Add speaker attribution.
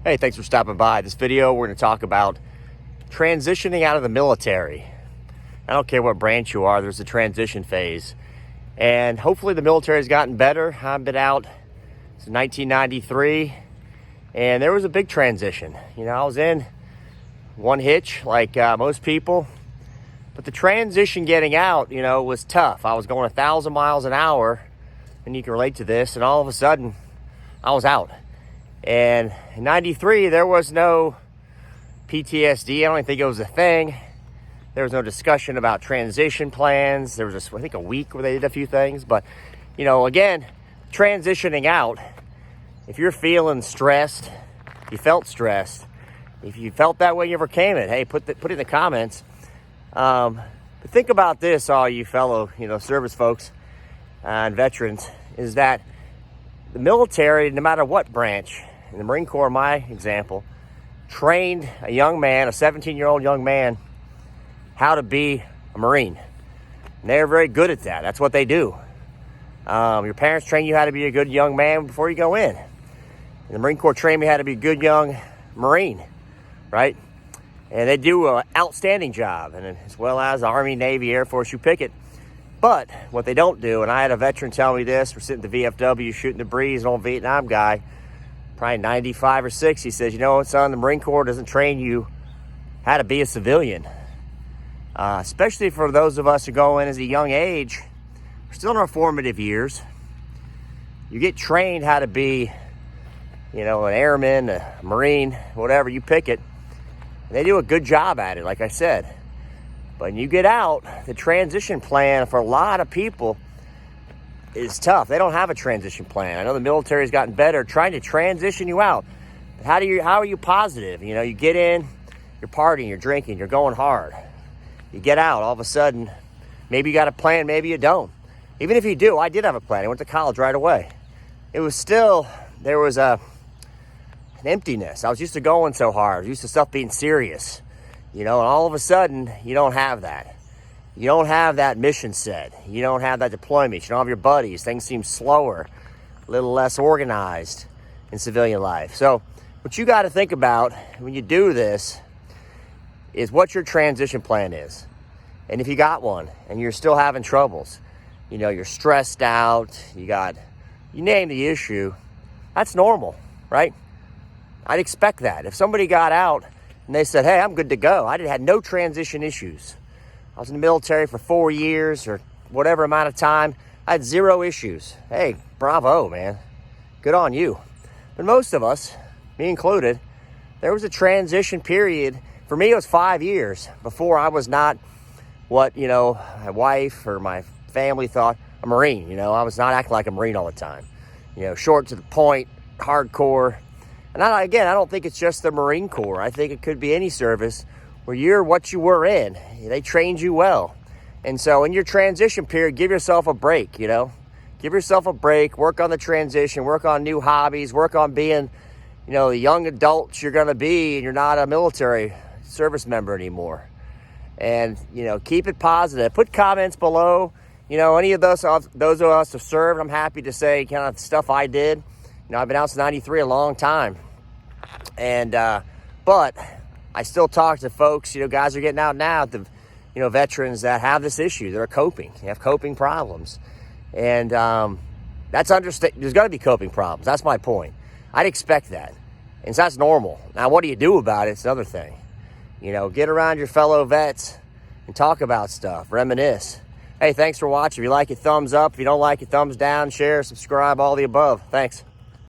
Speaker 1: Hey, thanks for stopping by. This video, we're going to talk about transitioning out of the military. I don't care what branch you are, there's a transition phase. And hopefully the military has gotten better. I've been out since 1993, and there was a big transition. You know, I was in one hitch like most people, but the transition getting out, you know, was tough. I was going 1,000 miles an hour, and you can relate to this, and all of a sudden, I was out. And in 93, there was no PTSD. I don't even think it was a thing. There was no discussion about transition plans. There was, I think, a week where they did a few things. But, you know, again, transitioning out, if you're feeling stressed, you felt stressed, if you felt that way, you overcame it, hey, put it in the comments. But think about this, all you fellow, service folks and veterans, is that the military, no matter what branch, in the Marine Corps, my example, trained a young man, a 17-year-old young man, how to be a Marine. And they're very good at that. That's what they do. Your parents train you how to be a good young man before you go in. And the Marine Corps trained me how to be a good young Marine, right? And they do an outstanding job, and as well as the Army, Navy, Air Force, you pick it. But what they don't do, and I had a veteran tell me this, we're sitting at the VFW shooting the breeze, an old Vietnam guy, probably 95 or 6, he says, you know what, son, the Marine Corps doesn't train you how to be a civilian. Especially for those of us who go in as a young age, we're still in our formative years. You get trained how to be, an airman, a Marine, whatever, you pick it. And they do a good job at it, like I said. But when you get out, the transition plan for a lot of people is tough. They don't have a transition plan. I know the military has gotten better trying to transition you out. But how are you positive? You get in, you're partying, you're drinking, you're going hard. You get out, all of a sudden, maybe you got a plan, maybe you don't. Even if you do, I did have a plan. I went to college right away. It was still, there was an emptiness. I was used to going so hard. I was used to stuff being serious. And all of a sudden, you don't have that. You don't have that mission set. You don't have that deployment. You don't have your buddies. Things seem slower, a little less organized in civilian life. So what you got to think about when you do this is what your transition plan is. And if you got one and you're still having troubles, you're stressed out, you name the issue, that's normal, right? I'd expect that. If somebody got out and they said, hey, I'm good to go, I had no transition issues. I was in the military for 4 years or whatever amount of time. I had 0 issues. Hey, bravo, man. Good on you. But most of us, me included, there was a transition period. For me, it was 5 years before I was not what, my wife or my family thought a Marine. I was not acting like a Marine all the time. Short to the point, hardcore. And I don't think it's just the Marine Corps. I think it could be any service where you're what you were in. They trained you well. And so in your transition period, give yourself a break, Give yourself a break, work on the transition, work on new hobbies, work on being, the young adults you're going to be, and you're not a military service member anymore. And, keep it positive. Put comments below, any of those of us who served. I'm happy to say kind of stuff I did. I've been out since 93, a long time. And, but I still talk to folks, guys are getting out now, the, veterans that have this issue. They're coping. They have coping problems. And that's understand. There's got to be coping problems. That's my point. I'd expect that. And so that's normal. Now, what do you do about it? It's another thing. Get around your fellow vets and talk about stuff. Reminisce. Hey, thanks for watching. If you like it, thumbs up. If you don't like it, thumbs down, share, subscribe, all the above. Thanks.